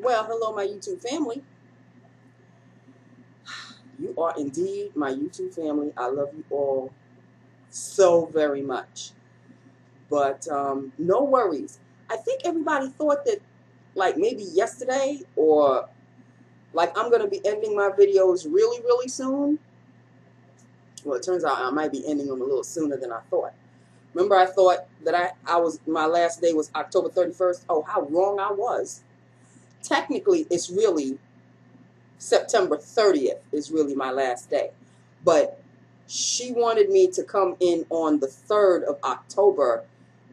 Well, hello, my YouTube family. You are indeed my YouTube family. I love you all so very much. But no worries. I think everybody thought that, like, maybe yesterday or like I'm going to be ending my videos really, really soon. Well, it turns out I might be ending them a little sooner than I thought. Remember, I thought that my last day was October 31st. Oh, how wrong I was. Technically, it's really September 30th is really my last day. But she wanted me to come in on the 3rd of October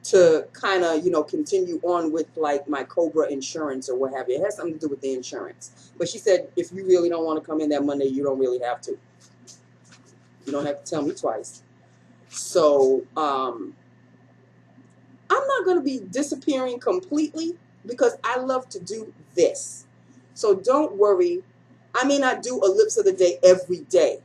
to kind of, continue on with like my Cobra insurance or what have you. It has something to do with the insurance. But she said, if you really don't want to come in that Monday, you don't really have to. You don't have to tell me twice. So, I'm not going to be disappearing completely because I love to do this. So don't worry. I may not do a lips of the day every day,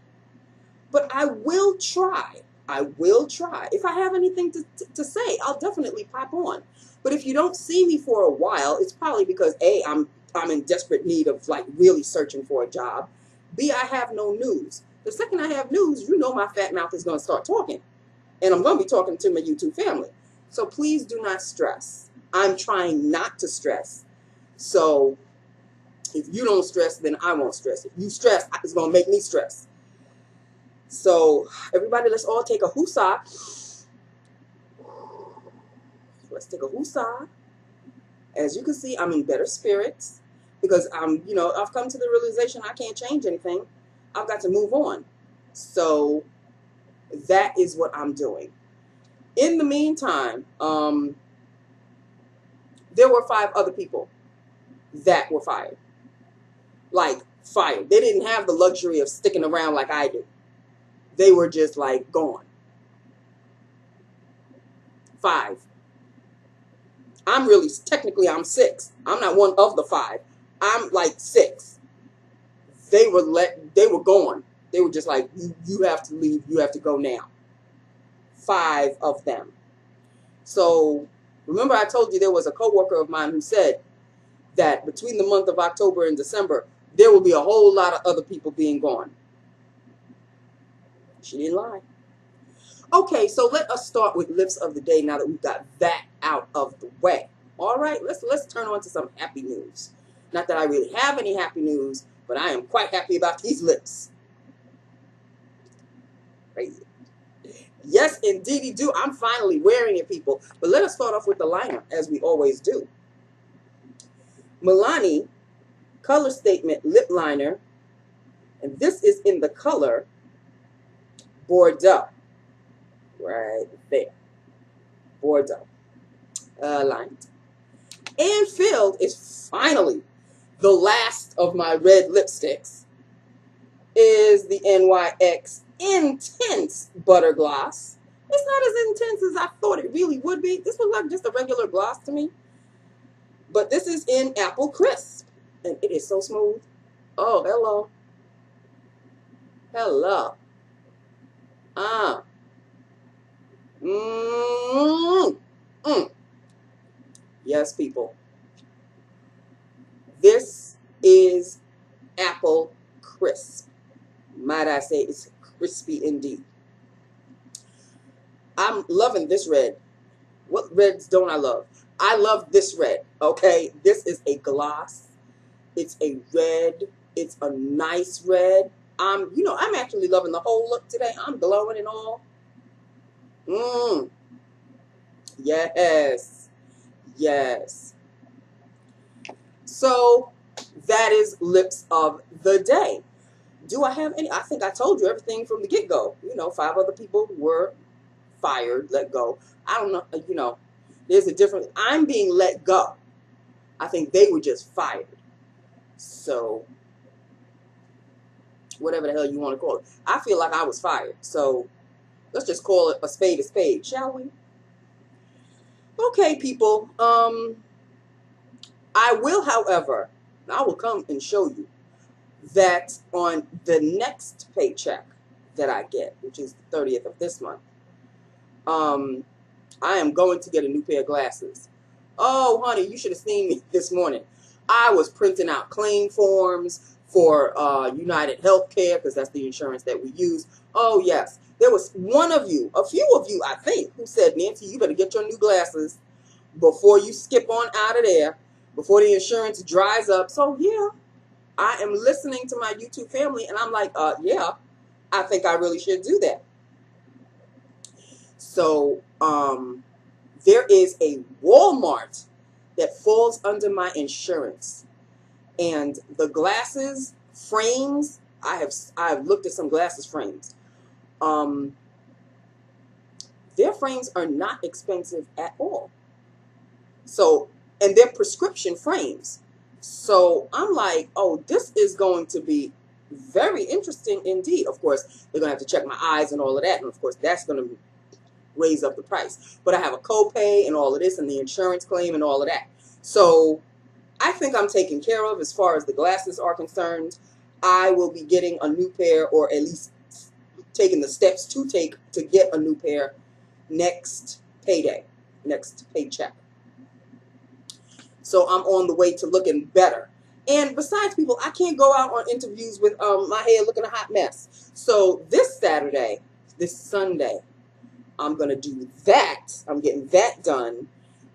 but I will try. I will try. If I have anything to say, I'll definitely pop on. But if you don't see me for a while, it's probably because A, I'm in desperate need of like really searching for a job. B, I have no news. The second I have news, you know my fat mouth is going to start talking. And I'm going to be talking to my YouTube family. So please do not stress. I'm trying not to stress. So if you don't stress, then I won't stress. If you stress, it's going to make me stress. So everybody, let's all take a hoosah. Let's take a hoosah. As you can see, I'm in better spirits because I've come to the realization I can't change anything. I've got to move on. So that is what I'm doing. In the meantime, there were 5 other people that were fired. Like, fired. They didn't have the luxury of sticking around like I do. They were just, like, gone. 5. Technically, I'm 6. I'm not one of the 5. I'm, like, 6. They were gone. They were just like, you have to leave. You have to go now. 5 of them. So, remember I told you there was a coworker of mine who said that between the month of October and December, there will be a whole lot of other people being gone. She didn't lie. Okay, so let us start with lips of the day now that we've got that out of the way. All right, let's turn on to some happy news. Not that I really have any happy news, but I am quite happy about these lips. Crazy. Yes, indeedy do. I'm finally wearing it, people. But let us start off with the liner, as we always do. Milani Color Statement Lip Liner. And this is in the color Bordeaux. Right there. Bordeaux. Lined. And filled is finally the last of my red lipsticks. Is the NYX Intense Butter Gloss. It's not as intense as I thought it really would be. This looks like just a regular gloss to me. But this is in Apple Crisp. And it is so smooth. Oh, hello. Hello. Yes, people. This is Apple Crisp. Might I say it's crispy indeed. I'm loving this red. What reds don't I love? I love this red, okay? This is a gloss. It's a red. It's a nice red. I'm actually loving the whole look today. I'm glowing and all. Yes. Yes. So that is lips of the day. Do I have any? I think I told you everything from the get-go. 5 other people were fired, let go. I don't know, there's a difference. I'm being let go. I think they were just fired. So, whatever the hell you want to call it. I feel like I was fired. So, let's just call it a spade, shall we? Okay, people. I will, however, I will come and show you that on the next paycheck that I get, which is the 30th of this month, I am going to get a new pair of glasses. Oh, honey, you should have seen me this morning. I was printing out claim forms for United Healthcare, because that's the insurance that we use. Oh, yes. There was one of you, a few of you, I think, who said, Nancy, you better get your new glasses before you skip on out of there, before the insurance dries up. So, yeah, I am listening to my YouTube family, and I'm like, yeah, I think I really should do that. So, there is a Walmart that falls under my insurance. And the glasses frames, I've looked at some glasses frames. Their frames are not expensive at all. So, and they're prescription frames. So I'm like, oh, this is going to be very interesting indeed. Of course, they're going to have to check my eyes and all of that. And of course, that's going to raise up the price. But I have a copay and all of this and the insurance claim and all of that. So I think I'm taken care of as far as the glasses are concerned. I will be getting a new pair, or at least taking the steps to take to get a new pair next payday, next paycheck. So I'm on the way to looking better. And besides, people, I can't go out on interviews with my hair looking a hot mess. So this Saturday, this Sunday, I'm going to do that. I'm getting that done.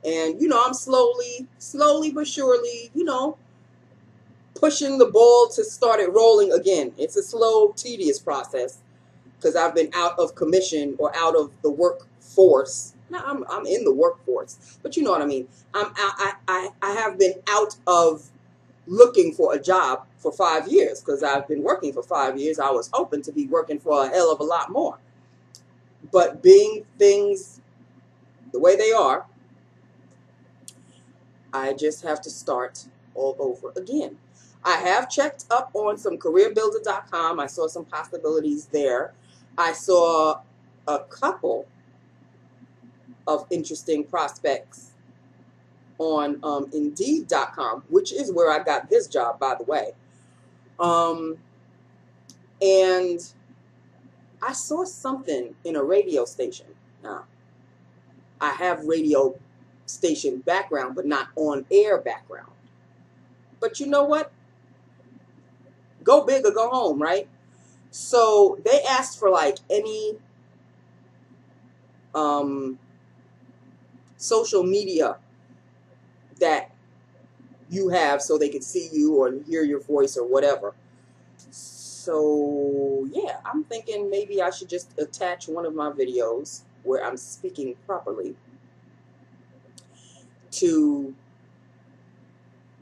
And, you know, I'm slowly but surely, you know, pushing the ball to start it rolling again. It's a slow, tedious process because I've been out of commission or out of the workforce. Now, I'm in the workforce, but you know what I mean. I have been out of looking for a job for 5 years because I've been working for 5 years. I was hoping to be working for a hell of a lot more. But being things the way they are, I just have to start all over again. I have checked up on some careerbuilder.com. I saw some possibilities there. I saw a couple of interesting prospects on Indeed.com, which is where I got this job, by the way. And I saw something in a radio station. Now, I have radio station background, but not on-air background. But you know what? Go big or go home, right? So they asked for like any social media that you have so they could see you or hear your voice or whatever. So yeah, I'm thinking maybe I should just attach one of my videos where I'm speaking properly to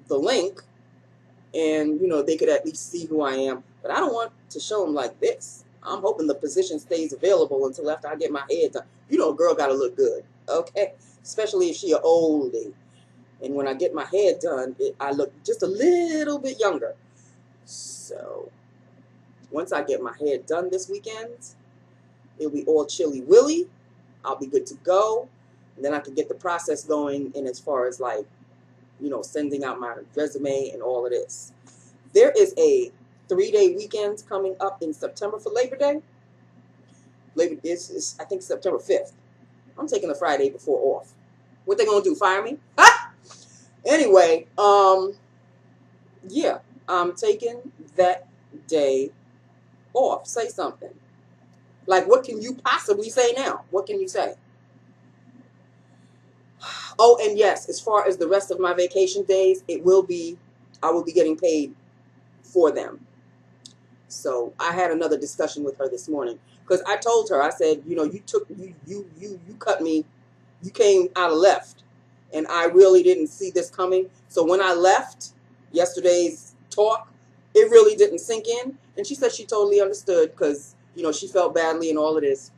the link, and you know, they could at least see who I am. But I don't want to show them like this. I'm hoping the position stays available until after I get my hair done. You know, a girl got to look good, okay? Especially if she an oldie. And when I get my hair done, I look just a little bit younger. So once I get my hair done this weekend, it'll be all chilly willy. I'll be good to go. And then I can get the process going in as far as like, you know, sending out my resume and all of this. There is a 3-day weekend coming up in September for Labor Day. Labor is I think September 5th. I'm taking the Friday before off. What they gonna do? Fire me? Ha! Anyway, yeah, I'm taking that day off. Say something. Like, what can you possibly say now? What can you say? Oh, and yes, as far as the rest of my vacation days, I will be getting paid for them. So I had another discussion with her this morning because I told her, I said, you know, you cut me, you came out of left, and I really didn't see this coming. So when I left yesterday's talk, it really didn't sink in. And she said she totally understood because, you know, she felt badly and all of this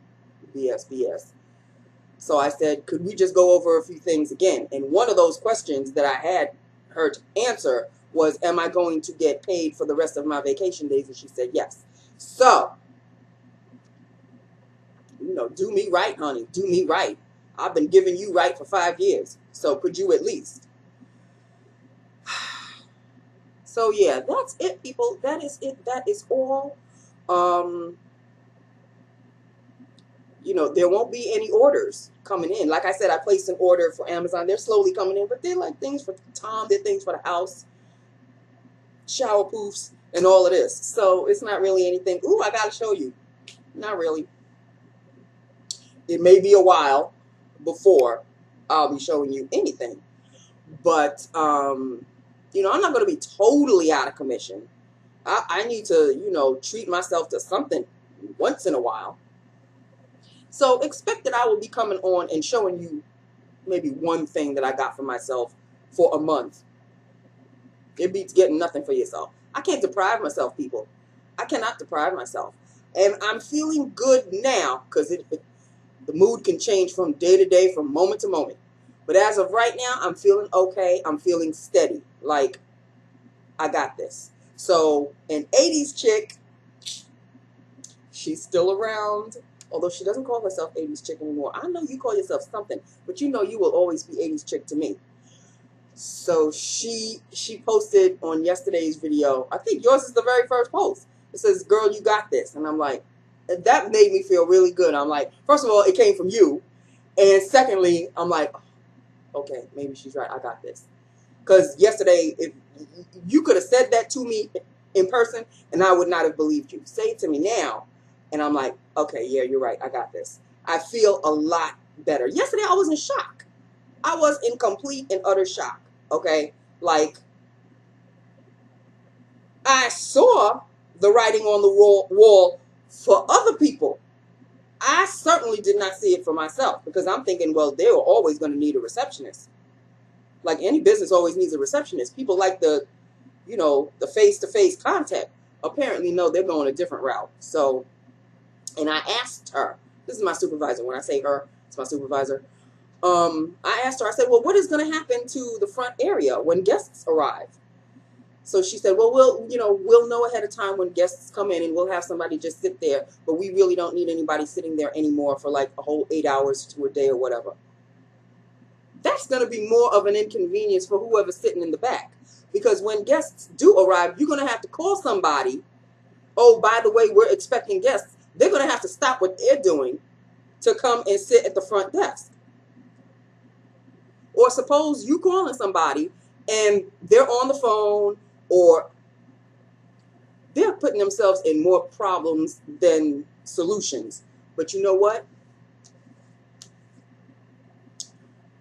BS. So I said, could we just go over a few things again? And one of those questions that I had her to answer was, am I going to get paid for the rest of my vacation days? And she said, yes. So, you know, do me right, honey. Do me right. I've been giving you right for 5 years. So could you at least? So, yeah, that's it, people. That is it. That is all. You know, there won't be any orders coming in. Like I said, I placed an order for Amazon. They're slowly coming in, but they're like things for Tom. They're things for the house. shower poofs and all of this. So it's not really anything. Ooh, I gotta show you. Not really. It may be a while before I'll be showing you anything. But, you know, I'm not going to be totally out of commission. I need to, you know, treat myself to something once in a while. So expect that I will be coming on and showing you maybe one thing that I got for myself for a month. It beats getting nothing for yourself. I can't deprive myself, people. I cannot deprive myself. And I'm feeling good now because the mood can change from day to day, from moment to moment. But as of right now, I'm feeling okay. I'm feeling steady. Like, I got this. So, an 80s chick, she's still around. Although she doesn't call herself 80s chick anymore. I know you call yourself something, but you know you will always be 80s chick to me. So, she posted on yesterday's video, I think yours is the very first post. It says, girl, you got this. And I'm like, that made me feel really good. I'm like, first of all, it came from you. And secondly, I'm like, okay, maybe she's right. I got this. Because yesterday, if you could have said that to me in person, and I would not have believed you. Say it to me now, and I'm like, okay, yeah, you're right. I got this. I feel a lot better. Yesterday, I was in shock. I was in complete and utter shock. Okay, like I saw the writing on the wall for other people. I certainly did not see it for myself because I'm thinking, well, they were always going to need a receptionist. Like any business always needs a receptionist. People like the, you know, the face-to-face contact. Apparently, no, they're going a different route. So, and I asked her, this is my supervisor. When I say her, it's my supervisor. I asked her, I said, well, what is going to happen to the front area when guests arrive? So she said, well, we'll know ahead of time when guests come in and we'll have somebody just sit there. But we really don't need anybody sitting there anymore for like a whole 8 hours to a day or whatever. That's going to be more of an inconvenience for whoever's sitting in the back. Because when guests do arrive, you're going to have to call somebody. Oh, by the way, we're expecting guests. They're going to have to stop what they're doing to come and sit at the front desk. Or suppose you calling somebody and they're on the phone or they're putting themselves in more problems than solutions. But you know what?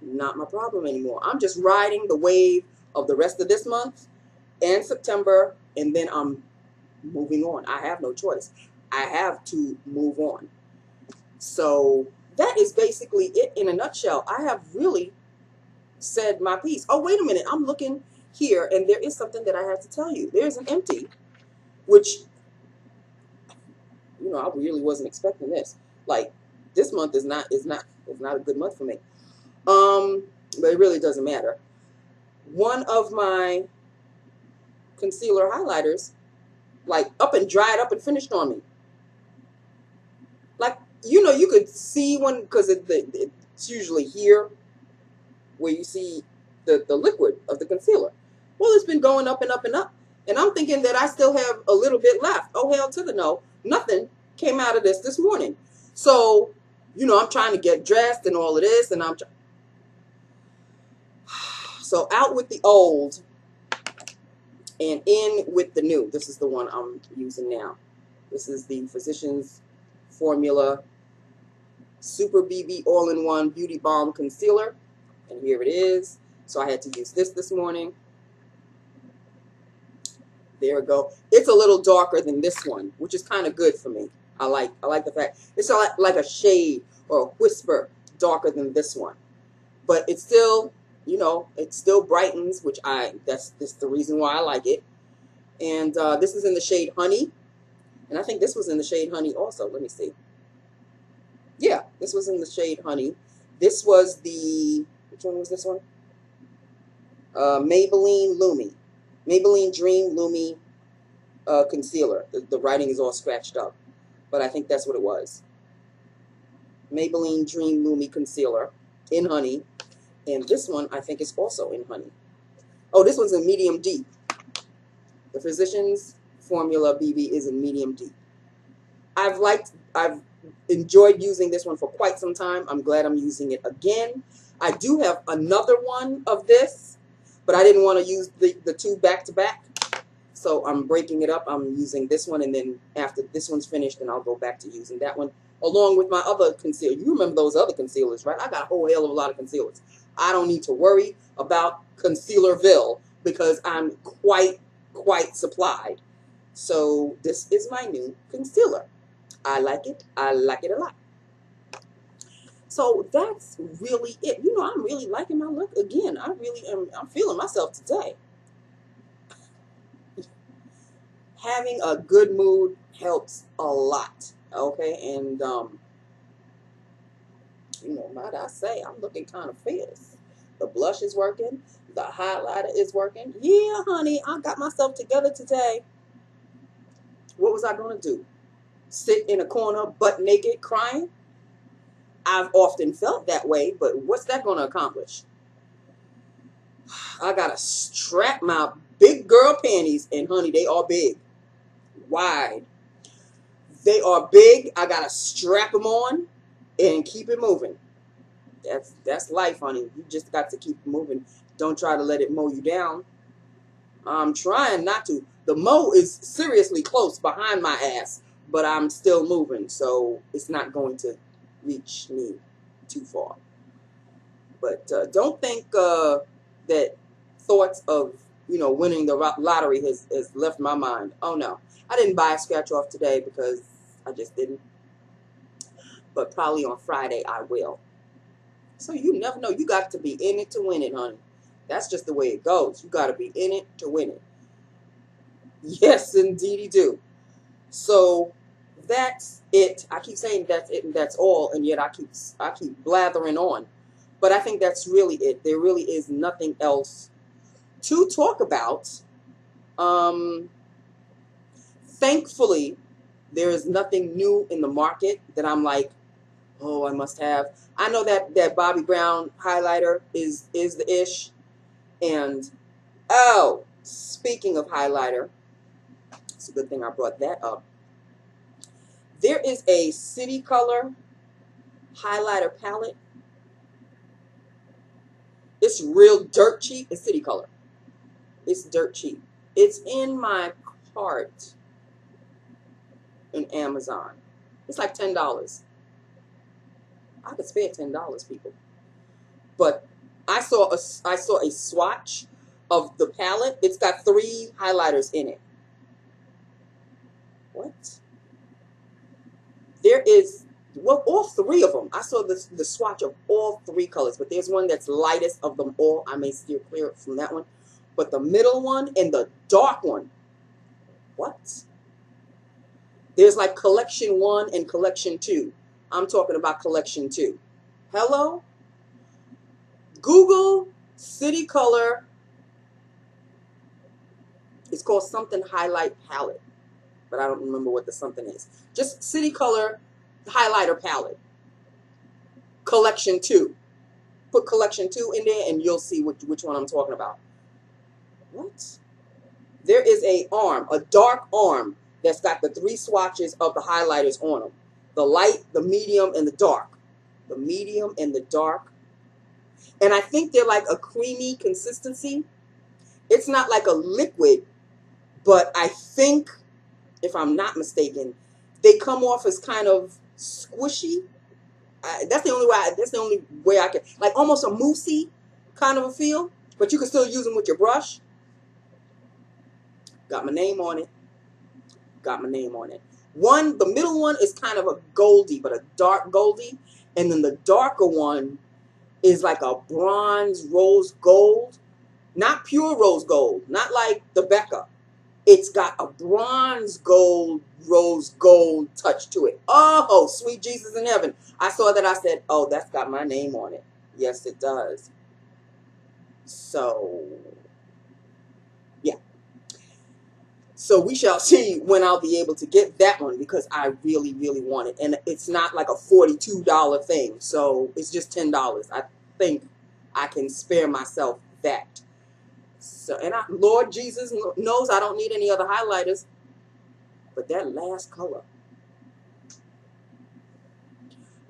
Not my problem anymore. I'm just riding the wave of the rest of this month and September, and then I'm moving on. I have no choice. I have to move on. So that is basically it in a nutshell. I have really said my piece. Oh, wait a minute. I'm looking here, and there is something that I have to tell you. There's an empty, which, you know, I really wasn't expecting this. Like, this month is not a good month for me. But it really doesn't matter. One of my concealer highlighters, like, up and dried up and finished on me. Like, you know, you could see one, because it's usually here where you see the liquid of the concealer. Well, it's been going up and up and up. And I'm thinking that I still have a little bit left. Oh, hell to the no. Nothing came out of this morning. So, you know, I'm trying to get dressed and all of this. And so out with the old and in with the new. This is the one I'm using now. This is the Physicians Formula Super BB All-in-One Beauty Balm Concealer. And here it is. So I had to use this morning. There we go. It's a little darker than this one, which is kind of good for me. I like the fact it's like a shade or a whisper darker than this one. But it's still, you know, it still brightens, which that's the reason why I like it. And this is in the shade Honey. And I think this was in the shade Honey also. Let me see. Yeah, this was in the shade Honey. This was which one was this one? Maybelline Lumi. Maybelline Dream Lumi concealer. The writing is all scratched up, but I think that's what it was. Maybelline Dream Lumi concealer in Honey, and this one I think is also in Honey. Oh, this one's in medium deep. The Physicians Formula BB is in medium deep. I've enjoyed using this one for quite some time. I'm glad I'm using it again. I do have another one of this, but I didn't want to use the two back to back. So I'm breaking it up. I'm using this one, and then after this one's finished, then I'll go back to using that one along with my other concealer. You remember those other concealers, right? I got a whole hell of a lot of concealers. I don't need to worry about Concealerville because I'm quite supplied. So this is my new concealer. I like it. I like it a lot. So that's really it. You know, I'm really liking my look. Again, I really am. I'm feeling myself today. Having a good mood helps a lot. Okay, and you know, might I say, I'm looking kind of fierce. The blush is working. The highlighter is working. Yeah, honey, I got myself together today. What was I going to do? Sit in a corner, butt naked, crying? I've often felt that way, but what's that going to accomplish? I got to strap my big girl panties, and honey, they are big. Wide. They are big. I got to strap them on and keep it moving. That's life, honey. You just got to keep moving. Don't try to let it mow you down. I'm trying not to. The mow is seriously close behind my ass, but I'm still moving, so it's not going to reach me too far. But don't think that thoughts of, you know, winning the lottery has left my mind. Oh no, I didn't buy a scratch off today because I just didn't. But probably on Friday I will. So you never know. You got to be in it to win it, honey. That's just the way it goes. You got to be in it to win it. Yes, indeed you do. So that's it. I keep saying that's it and that's all, and yet I keep blathering on. But I think that's really it. There really is nothing else to talk about. Thankfully, there is nothing new in the market that I'm like, oh, I must have. I know that Bobbi Brown highlighter is the ish. And, oh, speaking of highlighter, it's a good thing I brought that up. There is a City Color highlighter palette. It's real dirt cheap. It's City Color. It's dirt cheap. It's in my cart in Amazon. It's like $10. I could spare $10, people. But I saw a swatch of the palette. It's got 3 highlighters in it. What? There is, well, all 3 of them. I saw the swatch of all 3 colors, but there's one that's lightest of them all. I may steer clear from that one. But the middle one and the dark one, what? There's like collection 1 and collection 2. I'm talking about collection 2. Hello? Google City Color. It's called something highlight palette, but I don't remember what the something is. Just City Color highlighter palette. Collection 2. Put collection 2 in there and you'll see which one I'm talking about. What? There is a dark arm that's got the 3 swatches of the highlighters on them. The light, the medium, and the dark. The medium and the dark. And I think they're like a creamy consistency. It's not like a liquid, but I think, if I'm not mistaken, they come off as kind of squishy. That's the only way I can, like almost a moussey kind of a feel, but you can still use them with your brush. Got my name on it. Got my name on it. The middle one is kind of a goldie, but a dark goldie. And then the darker one is like a bronze rose gold. Not pure rose gold. Not like the Becca. It's got a bronze gold, rose gold touch to it. Oh, sweet Jesus in heaven. I saw that. I said, oh, that's got my name on it. Yes, it does. So, yeah. So we shall see when I'll be able to get that one because I really, really want it. And it's not like a $42 thing. So it's just $10. I think I can spare myself that. So, and Lord Jesus knows I don't need any other highlighters. But that last color.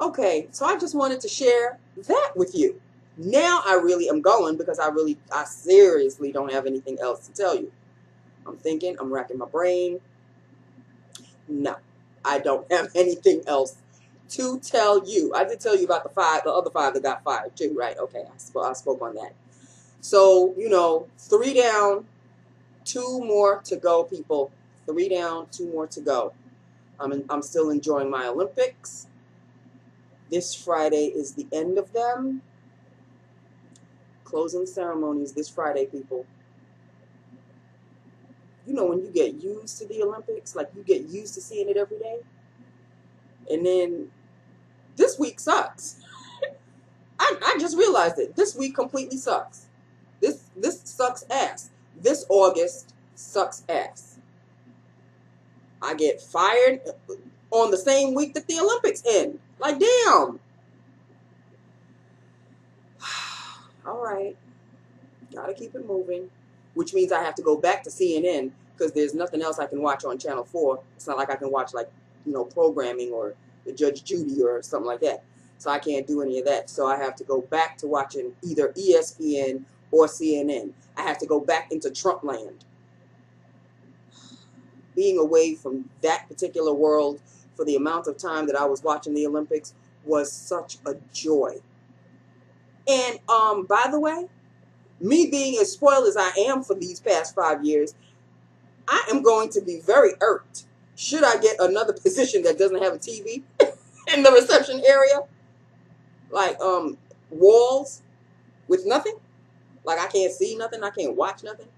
Okay, so I just wanted to share that with you. Now I really am going because I seriously don't have anything else to tell you. I'm thinking, I'm racking my brain. No, I don't have anything else to tell you. I did tell you about the other five that got fired too, right? Okay, I spoke on that. So, you know, 3 down, 2 more to go, people. 3 down, 2 more to go. I'm still enjoying my Olympics. This Friday is the end of them. Closing ceremonies this Friday, people. You know, when you get used to the Olympics, like you get used to seeing it every day. And then this week sucks. I just realized it. This week completely sucks. This sucks ass. This August sucks ass. I get fired on the same week that the Olympics end. Like, damn. All right. Gotta keep it moving. Which means I have to go back to CNN because there's nothing else I can watch on Channel 4. It's not like I can watch, like, you know, programming or the Judge Judy or something like that. So I can't do any of that. So I have to go back to watching either ESPN or CNN. I have to go back into Trump land. Being away from that particular world for the amount of time that I was watching the Olympics was such a joy. And by the way, me being as spoiled as I am for these past 5 years, I am going to be very irked should I get another position that doesn't have a TV in the reception area. Like walls with nothing. Like I can't see nothing. I can't watch nothing.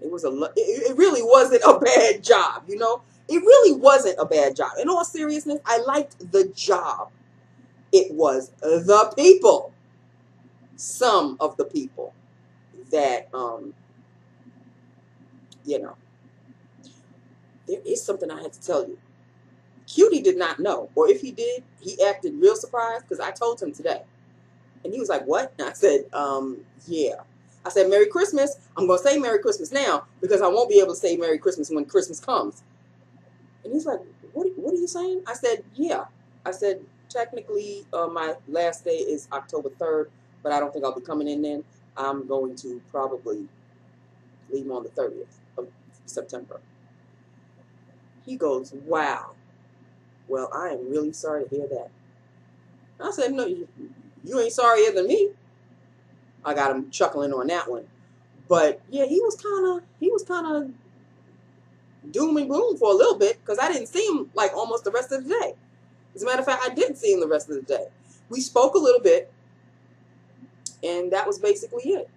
It really wasn't a bad job, you know? It really wasn't a bad job. In all seriousness, I liked the job. It was the people. Some of the people that, you know, there is something I had to tell you. Cutie did not know, or if he did, he acted real surprised because I told him today. And he was like, what? And I said, yeah. I said, Merry Christmas. I'm going to say Merry Christmas now because I won't be able to say Merry Christmas when Christmas comes. And he's like, what are you saying? I said, yeah. I said, technically, my last day is October 3rd, but I don't think I'll be coming in then. I'm going to probably leave on the 30th of September. He goes, wow. Well, I am really sorry to hear that. I said, no, you ain't sorrier than me. I got him chuckling on that one. But yeah, he was kind of doom and gloom for a little bit because I didn't see him like almost the rest of the day. As a matter of fact, I didn't see him the rest of the day. We spoke a little bit, and that was basically it.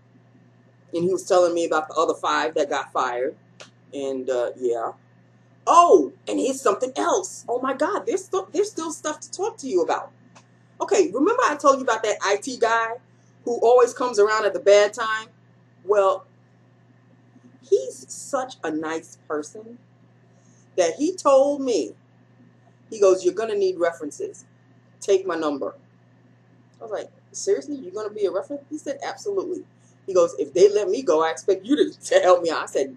And he was telling me about the other 5 that got fired. And yeah. Oh, and here's something else. Oh my God, there's still stuff to talk to you about. Okay, remember I told you about that IT guy who always comes around at the bad time? Well, he's such a nice person that he told me, he goes, you're going to need references. Take my number. I was like, seriously? You're going to be a reference? He said, absolutely. He goes, if they let me go, I expect you to help me out. I said,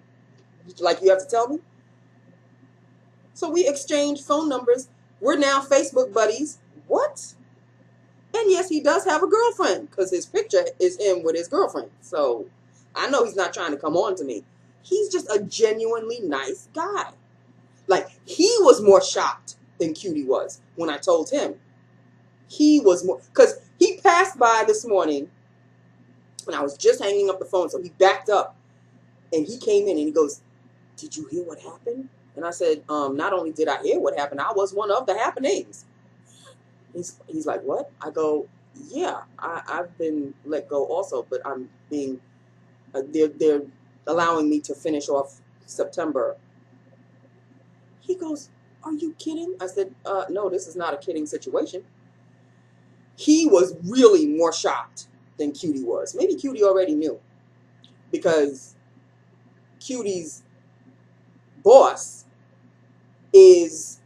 like you have to tell me? So we exchanged phone numbers. We're now Facebook buddies. What? And yes, he does have a girlfriend because his picture is him with his girlfriend. So I know he's not trying to come on to me. He's just a genuinely nice guy. Like, he was more shocked than Cutie was when I told him. He was more, because he passed by this morning and I was just hanging up the phone. So he backed up and he came in and he goes, did you hear what happened? And I said, not only did I hear what happened, I was one of the happenings. He's like, what? I go, yeah, I've been let go also, but I'm being, they're allowing me to finish off September. He goes, are you kidding? I said, no, this is not a kidding situation. He was really more shocked than Cutie was. Maybe Cutie already knew because Cutie's boss is,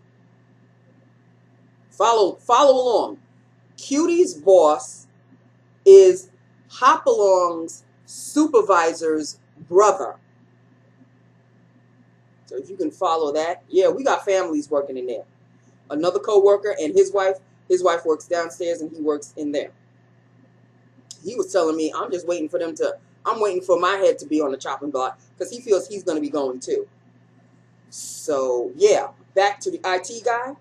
follow along. Cutie's boss is Hopalong's supervisor's brother. So if you can follow that, yeah, we got families working in there. Another co-worker and his wife works downstairs and he works in there. He was telling me, I'm just waiting for them to I'm waiting for my head to be on the chopping block because he feels he's going to be going too. So, yeah, back to the IT guy.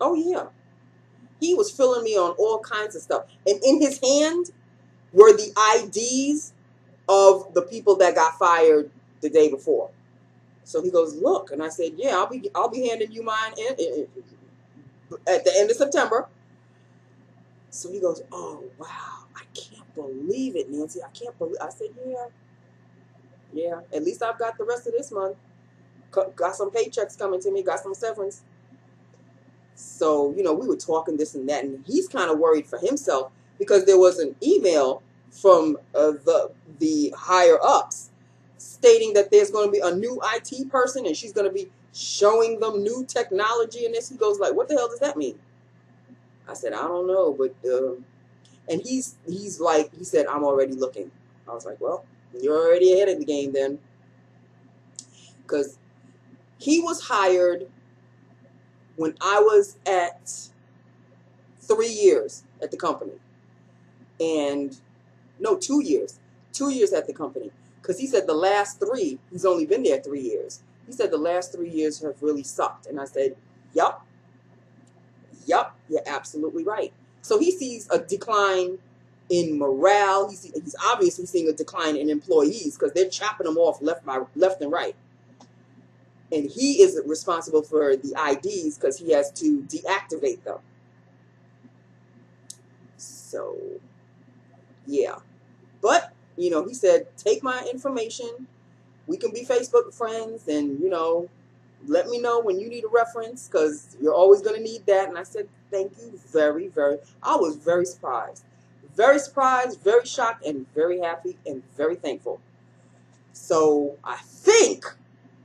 Oh, yeah. He was filling me on all kinds of stuff. And in his hand were the IDs of the people that got fired the day before. So he goes, look. And I said, yeah, I'll be handing you mine at the end of September. So he goes, oh, wow. I can't believe it, Nancy. I can't believe. I said, yeah. Yeah. At least I've got the rest of this month. Got some paychecks coming to me. Got some severance. So, you know, we were talking this and that. And he's kind of worried for himself because there was an email from the higher ups stating that there's going to be a new IT person and she's going to be showing them new technology and this. He goes like, what the hell does that mean? I said, I don't know, but and he's like, he said, I'm already looking. I was like, well, you're already ahead of the game then, because he was hired when I was at 3 years at the company, and no, 2 years, 2 years at the company, because he said the last 3, he's only been there 3 years. He said the last 3 years have really sucked, and I said, yup, you're absolutely right. So he sees a decline in morale. He's obviously seeing a decline in employees because they're chopping them off left and right. And he is responsible for the IDs because he has to deactivate them. So, yeah. But, you know, he said, take my information. We can be Facebook friends and, you know, let me know when you need a reference because you're always going to need that. And I said, thank you very, very. I was very surprised. Very surprised, very shocked, and very happy and very thankful. So I think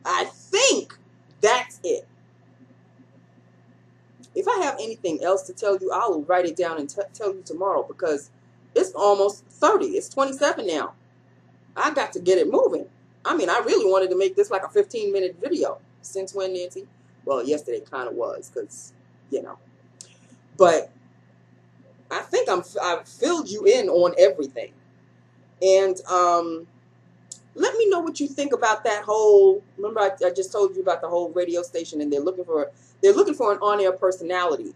that's it. If I have anything else to tell you, I will write it down and tell you tomorrow because it's almost 30. It's 27 now. I got to get it moving. I mean, I really wanted to make this like a 15-minute video. Since when, Nancy? Well, yesterday kind of was because, you know. But I think I've filled you in on everything. And let me know what you think about that whole. Remember, I just told you about the whole radio station, and they're looking for an on-air personality,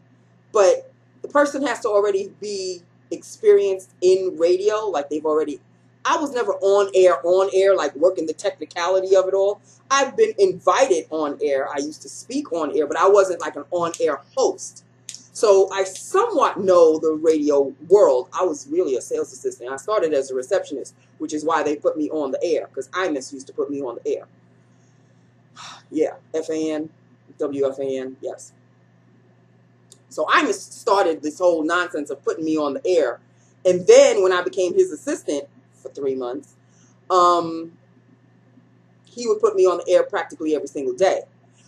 but the person has to already be experienced in radio, like they've already. I was never on air, like working the technicality of it all. I've been invited on air. I used to speak on air, but I wasn't like an on-air host. So I somewhat know the radio world. I was really a sales assistant. I started as a receptionist, which is why they put me on the air, because IMIS used to put me on the air. Yeah, FAN, WFAN, yes. So IMIS started this whole nonsense of putting me on the air. And then when I became his assistant for 3 months, he would put me on the air practically every single day.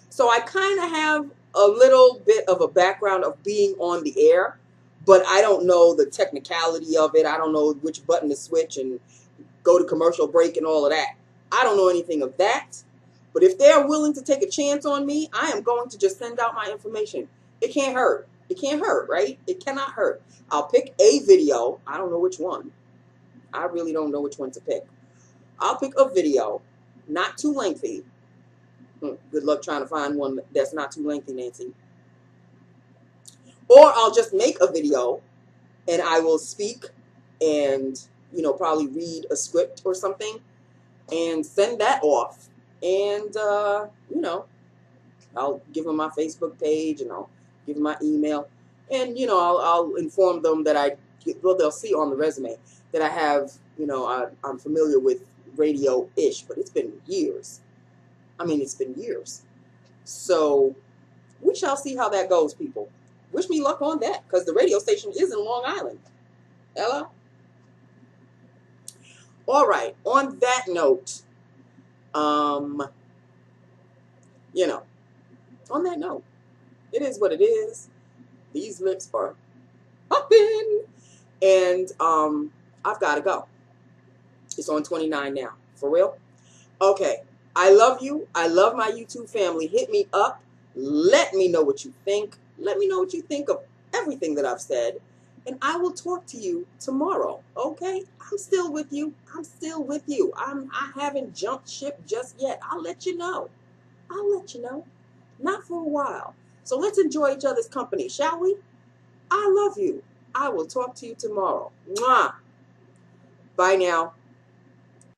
So I kind of have a little bit of a background of being on the air, but I don't know the technicality of it. I don't know which button to switch and go to commercial break and all of that. I don't know anything of that. But if they're willing to take a chance on me, I am going to just send out my information. It can't hurt. It can't hurt, right? It cannot hurt. I'll pick a video. I don't know which one. I really don't know which one to pick. I'll pick a video, not too lengthy. Good luck trying to find one that's not too lengthy, Nancy. Or I'll just make a video and I will speak and, you know, probably read a script or something and send that off. And, you know, I'll give them my Facebook page and I'll give them my email. And, you know, I'll inform them that well, they'll see on the resume that I have, you know, I'm familiar with radio-ish, but it's been years. I mean, it's been years. So we shall see how that goes, people. Wish me luck on that, because the radio station is in Long Island. Hello? All right. On that note, you know, on that note, it is what it is. These lips are popping. And I've got to go. It's on 29 now. For real? Okay. I love you. I love my YouTube family. Hit me up. Let me know what you think. Let me know what you think of everything that I've said. And I will talk to you tomorrow. Okay? I'm still with you. I'm still with you. I haven't jumped ship just yet. I'll let you know. I'll let you know. Not for a while. So let's enjoy each other's company, shall we? I love you. I will talk to you tomorrow. Mwah. Bye now.